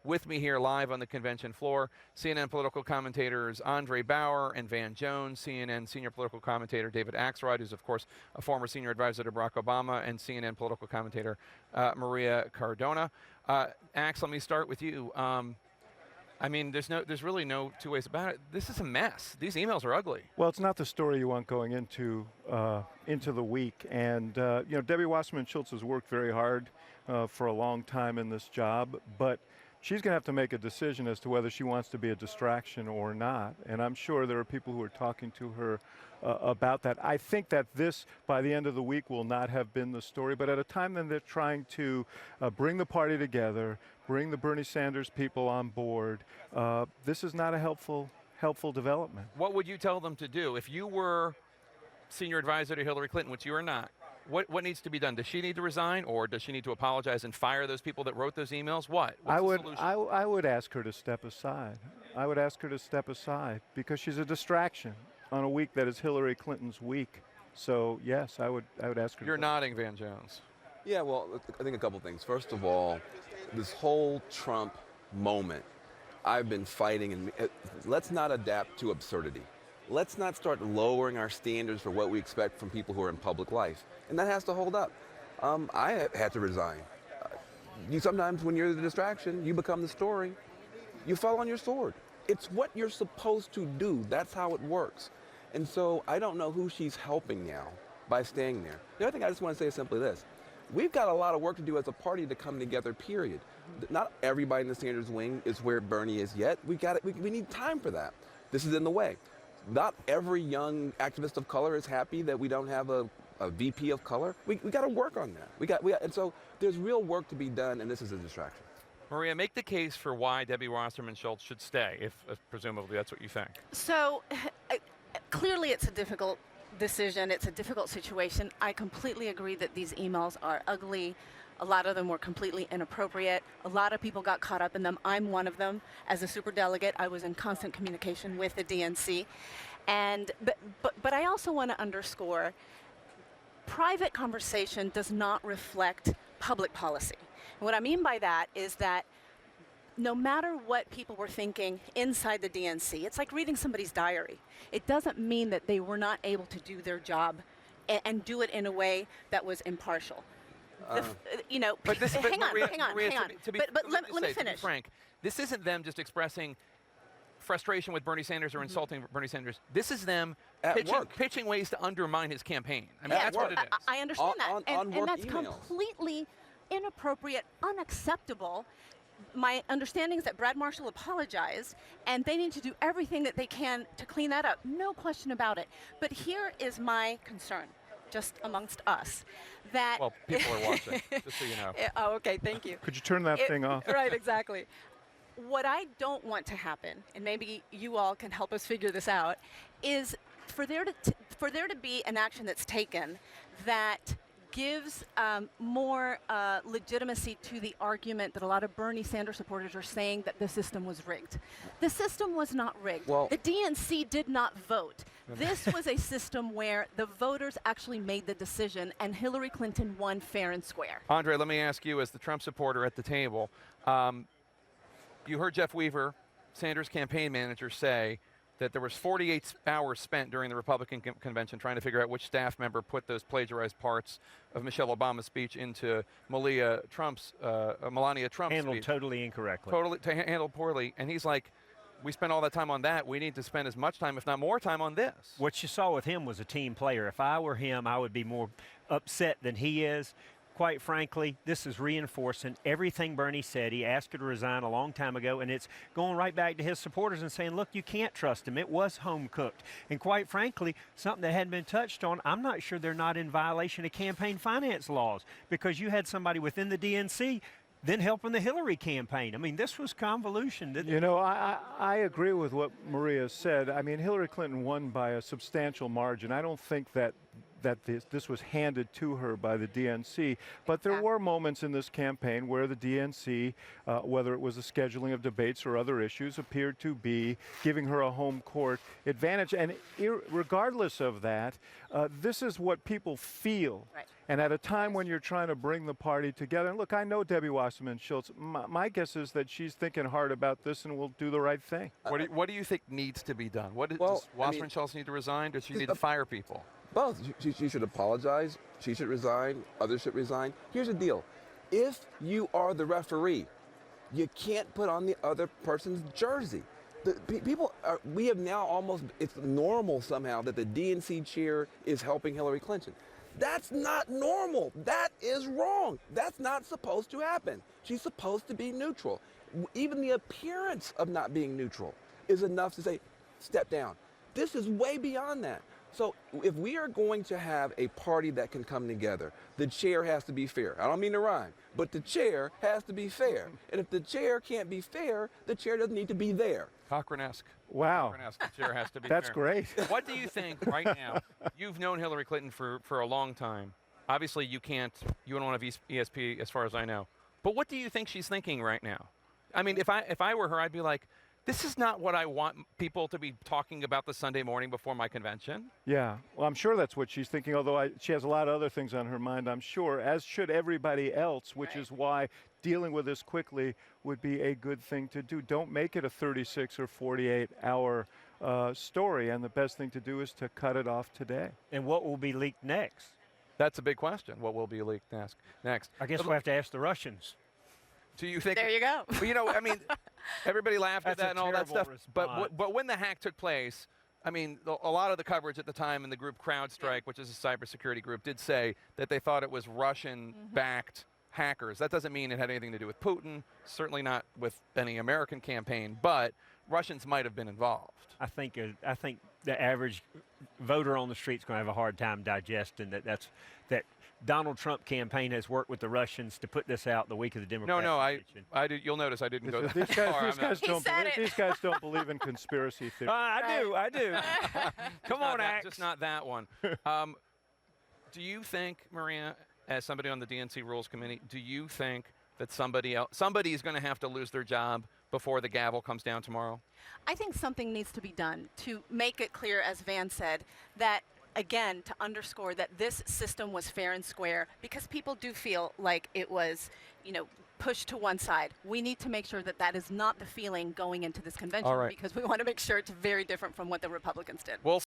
With me here live on the convention floor, CNN political commentators Andre Bauer and Van Jones, CNN senior political commentator David Axelrod, who's of course a former senior advisor to Barack Obama, and CNN political commentator Maria Cardona. Ax, let me start with you. I mean, there's really no two ways about it. This is a mess. These emails are ugly. Well, it's not the story you want going into the week. And you know, Debbie Wasserman Schultz has worked very hard for a long time in this job, but she's going to have to make a decision as to whether she wants to be a distraction or not. And I'm sure there are people who are talking to her about that. I think that this, by the end of the week, will not have been the story. But at a time when they're trying to bring the party together, bring the Bernie Sanders people on board, this is not a helpful development. What would you tell them to do if you were senior advisor to Hillary Clinton, which you are not? What needs to be done? Does she need to resign, or does she need to apologize and fire those people that wrote those emails? What's the solution? I would ask her to step aside. I would ask her to step aside because she's a distraction on a week that is Hillary Clinton's week. So yes, I would ask her. You're nodding, Van Jones. Yeah, well, I think a couple things. First of all, this whole Trump moment, I've been fighting, and let's not adapt to absurdity. Let's not start lowering our standards for what we expect from people who are in public life. And that has to hold up. I had to resign. Sometimes when you're the distraction, you become the story. You fall on your sword. It's what you're supposed to do. That's how it works. And so I don't know who she's helping now by staying there. The other thing I just want to say is simply this. We've got a lot of work to do as a party to come together, period. Not everybody in the Sanders wing is where Bernie is yet. We need time for that. This is in the way. Not every young activist of color is happy that we don't have a VP of color. We got to work on that. And so there's real work to be done, and this is a distraction. Maria, make the case for why Debbie Wasserman Schultz should stay, if presumably that's what you think. So clearly it's a difficult decision. It's a difficult situation. I completely agree that these emails are ugly. A lot of them were completely inappropriate. A lot of people got caught up in them. I'm one of them. As a superdelegate, I was in constant communication with the DNC. But I also want to underscore, private conversation does not reflect public policy. And what I mean by that is that no matter what people were thinking inside the DNC, it's like reading somebody's diary. It doesn't mean that they were not able to do their job and do it in a way that was impartial. You know, hang on. But let me finish. To be frank, this isn't them just expressing frustration with Bernie Sanders or insulting Bernie Sanders. This is them pitching ways to undermine his campaign. I mean, that's what it is. I understand that. And that's emails. Completely inappropriate, unacceptable. My understanding is that Brad Marshall apologized, and they need to do everything that they can to clean that up. No question about it. But here is my concern, just amongst us, that... Well, people are watching, just so you know. Oh, okay, thank you. Could you turn that thing off? Right, exactly. What I don't want to happen, and maybe you all can help us figure this out, is for there to be an action that's taken that gives more legitimacy to the argument that a lot of Bernie Sanders supporters are saying that the system was rigged. The system was not rigged. Well, the DNC did not vote. This was a system where the voters actually made the decision, and Hillary Clinton won fair and square. Andre, let me ask you, as the Trump supporter at the table, you heard Jeff Weaver, Sanders' campaign manager, say that there was 48 hours spent during the Republican convention trying to figure out which staff member put those plagiarized parts of Michelle Obama's speech into Melania Trump's Handled speech. totally incorrectly. Handled poorly. And he's like, we spent all that time on that. We need to spend as much time, if not more time, on this. What you saw with him was a team player. If I were him, I would be more upset than he is. Quite frankly, this is reinforcing everything Bernie said. He asked her to resign a long time ago, and it's going right back to his supporters and saying, look, you can't trust him. It was home-cooked. And quite frankly, something that hadn't been touched on, I'm not sure they're not in violation of campaign finance laws, because you had somebody within the DNC then helping the Hillary campaign. I mean, this was convolution. You know, I agree with what Maria said. I mean, Hillary Clinton won by a substantial margin. I don't think that that this was handed to her by the DNC. But there Exactly. were moments in this campaign where the DNC, whether it was the scheduling of debates or other issues, appeared to be giving her a home court advantage. And regardless of that, this is what people feel. Right. And at a time when you're trying to bring the party together, and look, I know Debbie Wasserman Schultz. My guess is that she's thinking hard about this and will do the right thing. What do you think needs to be done? What Well, does I Wasserman mean- Schultz need to resign? Does she need to fire people? Both. She should apologize. She should resign. Others should resign. Here's the deal. If you are the referee, you can't put on the other person's jersey. We have now almost, it's normal somehow that the DNC chair is helping Hillary Clinton. That's not normal. That is wrong. That's not supposed to happen. She's supposed to be neutral. Even the appearance of not being neutral is enough to say, step down. This is way beyond that. So if we are going to have a party that can come together, the chair has to be fair. I don't mean to rhyme, but the chair has to be fair. And if the chair can't be fair, the chair doesn't need to be there. Cochran-esque. Wow. Cochran-esque. The chair has to be That's fair. great. What do you think right now? You've known Hillary Clinton for a long time. Obviously, you don't have ESP as far as I know. But what do you think she's thinking right now? I mean, if I were her, I'd be like, this is not what I want people to be talking about the Sunday morning before my convention. Yeah, well, I'm sure that's what she's thinking, although she has a lot of other things on her mind, I'm sure, as should everybody else, which is why dealing with this quickly would be a good thing to do. Don't make it a 36 or 48-hour story, and the best thing to do is to cut it off today. And what will be leaked next? That's a big question. What will be leaked next? I guess we'll have to ask the Russians. Do you think? There you go. Well, you know, I mean, everybody laughed at That's a that and all that terrible stuff. But response. but when the hack took place, I mean, a lot of the coverage at the time in the group CrowdStrike, which is a cybersecurity group, did say that they thought it was Russian-backed hackers. That doesn't mean it had anything to do with Putin. Certainly not with any American campaign. But Russians might have been involved. I think the average voter on the street's going to have a hard time digesting that Donald Trump campaign has worked with the Russians to put this out the week of the Democratic No, convention. I did. You'll notice I didn't go that These far. guys, these guys don't believe in conspiracy theories. I do. Come on, Axe. Just not that one. Do you think, Maria, as somebody on the DNC Rules Committee, do you think that somebody is going to have to lose their job before the gavel comes down tomorrow? I think something needs to be done to make it clear, as Van said, that, again, to underscore that this system was fair and square, because people do feel like it was, pushed to one side. We need to make sure that that is not the feeling going into this convention, All right. because we want to make sure it's very different from what the Republicans did. We'll